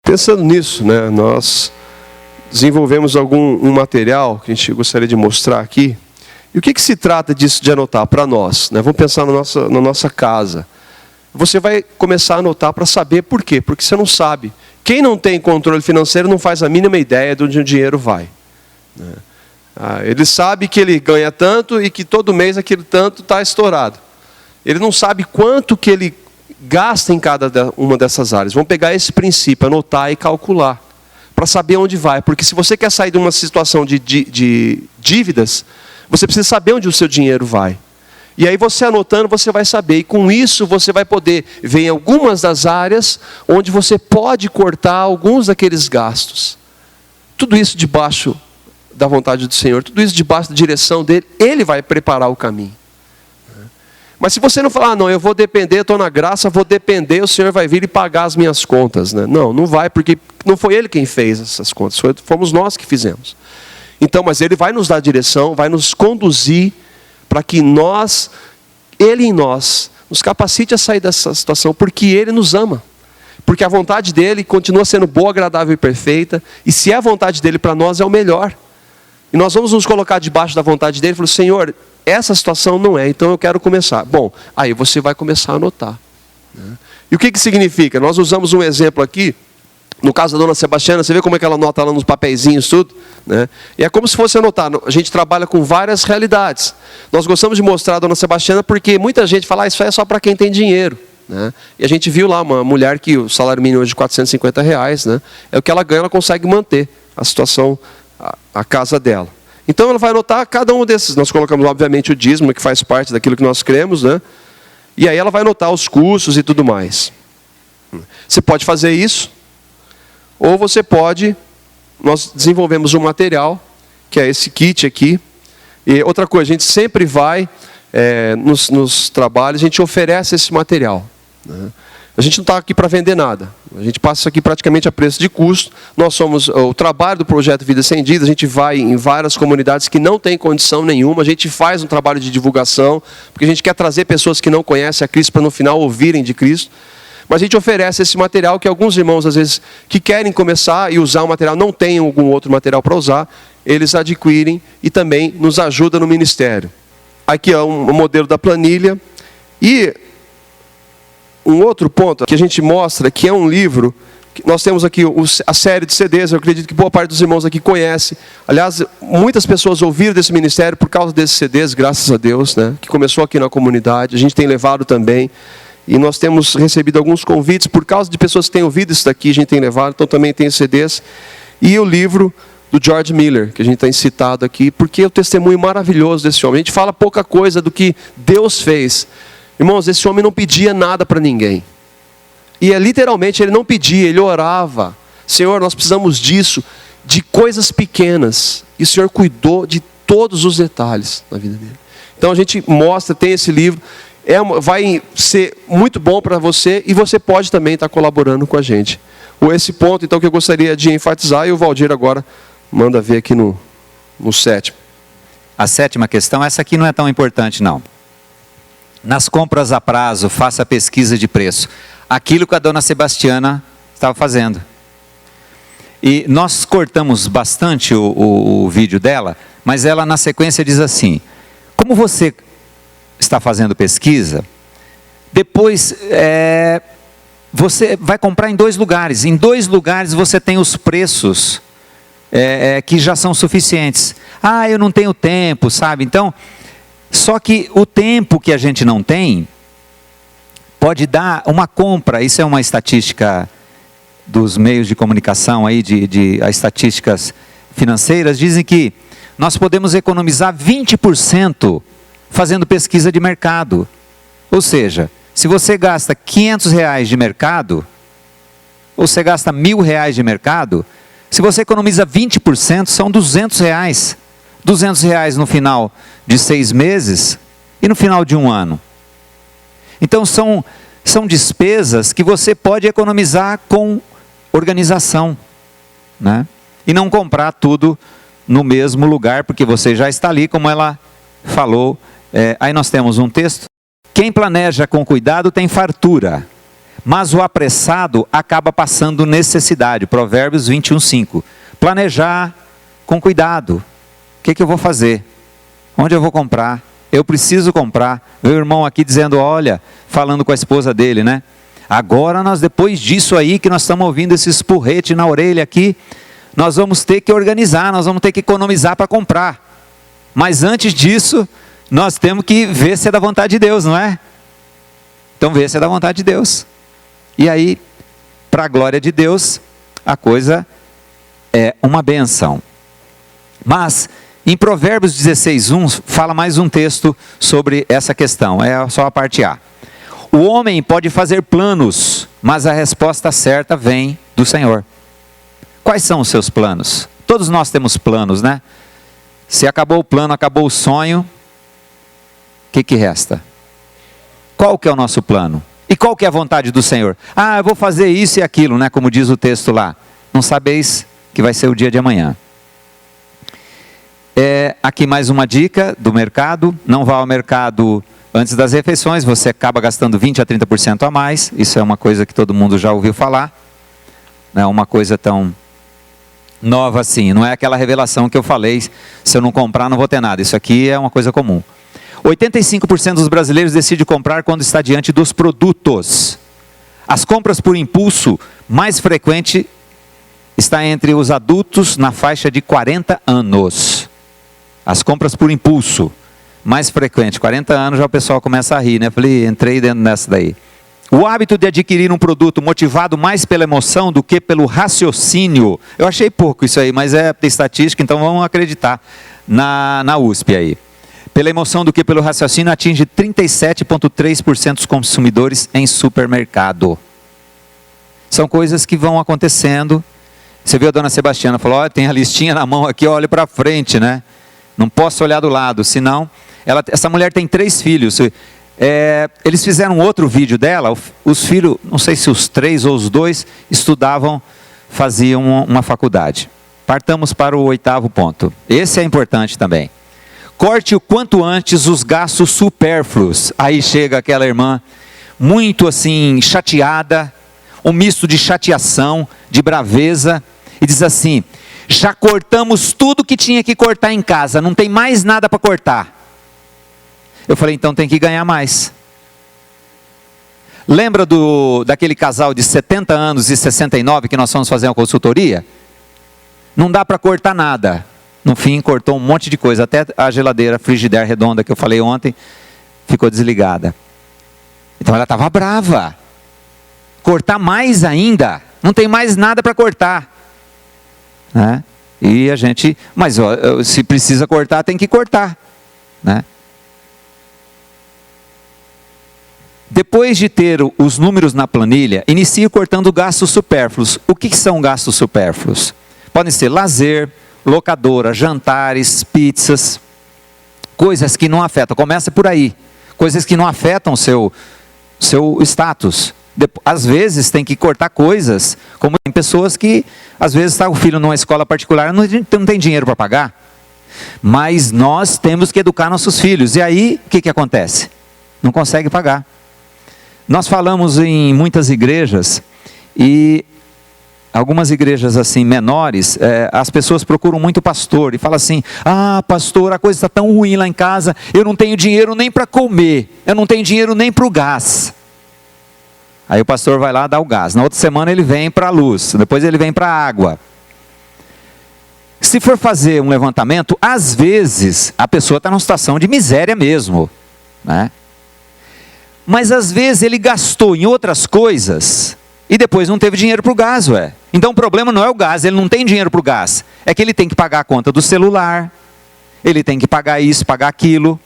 Pensando nisso, né, nós desenvolvemos um material que a gente gostaria de mostrar aqui. E o que se trata disso de anotar para nós? Né? Vamos pensar na nossa casa. Você vai começar a anotar para saber por quê. Porque você não sabe. Quem não tem controle financeiro não faz a mínima ideia de onde o dinheiro vai. Né? Ele sabe que ele ganha tanto e que todo mês aquele tanto está estourado. Ele não sabe quanto que ele gasta em cada uma dessas áreas. Vamos pegar esse princípio, anotar e calcular. Para saber onde vai. Porque se você quer sair de uma situação de dívidas, você precisa saber onde o seu dinheiro vai. E aí você anotando, você vai saber. E com isso você vai poder ver em algumas das áreas onde você pode cortar alguns daqueles gastos. Tudo isso debaixo da vontade do Senhor. Tudo isso debaixo da direção dele. Ele vai preparar o caminho. Mas se você não falar, não, eu vou depender, estou na graça, vou depender, o Senhor vai vir e pagar as minhas contas. Né? Não vai, porque não foi Ele quem fez essas contas, fomos nós que fizemos. Então, mas Ele vai nos dar direção, vai nos conduzir para que Ele em nós, nos capacite a sair dessa situação, porque Ele nos ama. Porque a vontade dEle continua sendo boa, agradável e perfeita, e se é a vontade dEle para nós, é o melhor. E nós vamos nos colocar debaixo da vontade dEle e falar, Senhor, essa situação não é, então eu quero começar. Bom, aí você vai começar a anotar. Né? E o que significa? Nós usamos um exemplo aqui, no caso da dona Sebastiana, você vê como é que ela anota lá nos papeizinhos tudo? Né? E é como se fosse anotar, a gente trabalha com várias realidades. Nós gostamos de mostrar a dona Sebastiana porque muita gente fala, isso é só para quem tem dinheiro. Né? E a gente viu lá uma mulher que o salário mínimo hoje é de R$450, né? É o que ela ganha, ela consegue manter a situação, a casa dela. Então ela vai anotar cada um desses. Nós colocamos, obviamente, o dízimo, que faz parte daquilo que nós cremos, né? E aí ela vai anotar os custos e tudo mais. Você pode fazer isso, ou você pode, nós desenvolvemos um material, que é esse kit aqui. E outra coisa, a gente sempre vai, nos trabalhos, a gente oferece esse material. Né? A gente não está aqui para vender nada. A gente passa isso aqui praticamente a preço de custo. Nós somos o trabalho do projeto Vida Sem Dívidas. A gente vai em várias comunidades que não têm condição nenhuma. A gente faz um trabalho de divulgação, porque a gente quer trazer pessoas que não conhecem a Cristo para no final ouvirem de Cristo. Mas a gente oferece esse material que alguns irmãos, às vezes, que querem começar e usar o material, não têm algum outro material para usar, eles adquirem e também nos ajuda no ministério. Aqui é um modelo da planilha. E um outro ponto que a gente mostra, que é um livro, nós temos aqui a série de CDs, eu acredito que boa parte dos irmãos aqui conhece. Aliás, muitas pessoas ouviram desse ministério por causa desses CDs, graças a Deus, né? Que começou aqui na comunidade, a gente tem levado também. E nós temos recebido alguns convites, por causa de pessoas que têm ouvido isso daqui, a gente tem levado, então também tem CDs. E o livro do George Miller, que a gente tem citado aqui, porque é o testemunho maravilhoso desse homem. A gente fala pouca coisa do que Deus fez. Irmãos, esse homem não pedia nada para ninguém. E literalmente ele não pedia, ele orava. Senhor, nós precisamos disso, de coisas pequenas. E o Senhor cuidou de todos os detalhes na vida dele. Então a gente mostra, tem esse livro. Vai ser muito bom para você e você pode também estar colaborando com a gente. Esse ponto, então, que eu gostaria de enfatizar, e o Valdir agora manda ver aqui no sétimo. A sétima questão, essa aqui não é tão importante, não. Nas compras a prazo, faça a pesquisa de preço. Aquilo que a dona Sebastiana estava fazendo. E nós cortamos bastante o vídeo dela, mas ela na sequência diz assim, como você está fazendo pesquisa, depois você vai comprar em 2 lugares. Em 2 lugares você tem os preços que já são suficientes. Ah, eu não tenho tempo, sabe? Então, só que o tempo que a gente não tem pode dar uma compra. Isso é uma estatística dos meios de comunicação aí, as estatísticas financeiras dizem que nós podemos economizar 20% fazendo pesquisa de mercado. Ou seja, se você gasta R$500 de mercado, ou você gasta R$1.000 de mercado, se você economiza 20%, são R$200. R$200 no final de 6 meses e no final de 1 ano. Então são despesas que você pode economizar com organização, né? E não comprar tudo no mesmo lugar, porque você já está ali, como ela falou. Aí nós temos um texto. Quem planeja com cuidado tem fartura, mas o apressado acaba passando necessidade. Provérbios 21:5. Planejar com cuidado. O que eu vou fazer? Onde eu vou comprar? Eu preciso comprar. Meu irmão aqui dizendo, olha, falando com a esposa dele, né? Agora nós, depois disso aí, que nós estamos ouvindo esse espurrete na orelha aqui, nós vamos ter que organizar, nós vamos ter que economizar para comprar. Mas antes disso, nós temos que ver se é da vontade de Deus, não é? Então ver se é da vontade de Deus. E aí, para a glória de Deus, a coisa é uma benção. Mas, em Provérbios 16:1, fala mais um texto sobre essa questão. É só a parte A. O homem pode fazer planos, mas a resposta certa vem do Senhor. Quais são os seus planos? Todos nós temos planos, né? Se acabou o plano, acabou o sonho, o que resta? Qual que é o nosso plano? E qual que é a vontade do Senhor? Ah, eu vou fazer isso e aquilo, né? Como diz o texto lá. Não sabeis que vai ser o dia de amanhã. Aqui mais uma dica do mercado. Não vá ao mercado antes das refeições, você acaba gastando 20% a 30% a mais. Isso é uma coisa que todo mundo já ouviu falar. Não é uma coisa tão nova assim. Não é aquela revelação que eu falei, se eu não comprar não vou ter nada. Isso aqui é uma coisa comum. 85% dos brasileiros decidem comprar quando está diante dos produtos. As compras por impulso mais frequente está entre os adultos na faixa de 40 anos. As compras por impulso mais frequente, 40 anos já o pessoal começa a rir, né? Falei, entrei dentro dessa daí. O hábito de adquirir um produto motivado mais pela emoção do que pelo raciocínio. Eu achei pouco isso aí, mas é estatística, então vamos acreditar na USP aí. Pela emoção do que pelo raciocínio, atinge 37,3% dos consumidores em supermercado. São coisas que vão acontecendo. Você viu a dona Sebastiana, falou, olha, tem a listinha na mão aqui, olha para frente, né? Não posso olhar do lado, senão... essa mulher tem 3 filhos. Eles fizeram outro vídeo dela, os filhos, não sei se os 3 ou os 2, estudavam, faziam uma faculdade. Partamos para o 8º ponto. Esse é importante também. Corte o quanto antes os gastos supérfluos. Aí chega aquela irmã, muito assim, chateada, um misto de chateação, de braveza, e diz assim, já cortamos tudo que tinha que cortar em casa, não tem mais nada para cortar. Eu falei, então tem que ganhar mais. Lembra daquele casal de 70 anos e 69 que nós fomos fazer uma consultoria? Não dá para cortar nada. No fim, cortou um monte de coisa. Até a geladeira Frigidaire redonda que eu falei ontem, ficou desligada. Então ela estava brava. Cortar mais ainda. Não tem mais nada para cortar. Né? E a gente... Mas ó, se precisa cortar, tem que cortar. Né? Depois de ter os números na planilha, inicie cortando gastos supérfluos. O que são gastos supérfluos? Podem ser lazer, locadora, jantares, pizzas, coisas que não afetam. Começa por aí. Coisas que não afetam o seu status. Às vezes tem que cortar coisas, como tem pessoas que, às vezes está o filho numa escola particular, não tem dinheiro para pagar. Mas nós temos que educar nossos filhos. E aí, o que acontece? Não consegue pagar. Nós falamos em muitas igrejas, e algumas igrejas assim menores, as pessoas procuram muito pastor, e falam assim, ah pastor, a coisa está tão ruim lá em casa, eu não tenho dinheiro nem para comer, eu não tenho dinheiro nem para o gás. Aí o pastor vai lá dar o gás, na outra semana ele vem para a luz, depois ele vem para a água. Se for fazer um levantamento, às vezes a pessoa está numa situação de miséria mesmo, né? Mas às vezes ele gastou em outras coisas e depois não teve dinheiro para o gás, ué. Então o problema não é o gás, ele não tem dinheiro para o gás. É que ele tem que pagar a conta do celular, ele tem que pagar isso, pagar aquilo.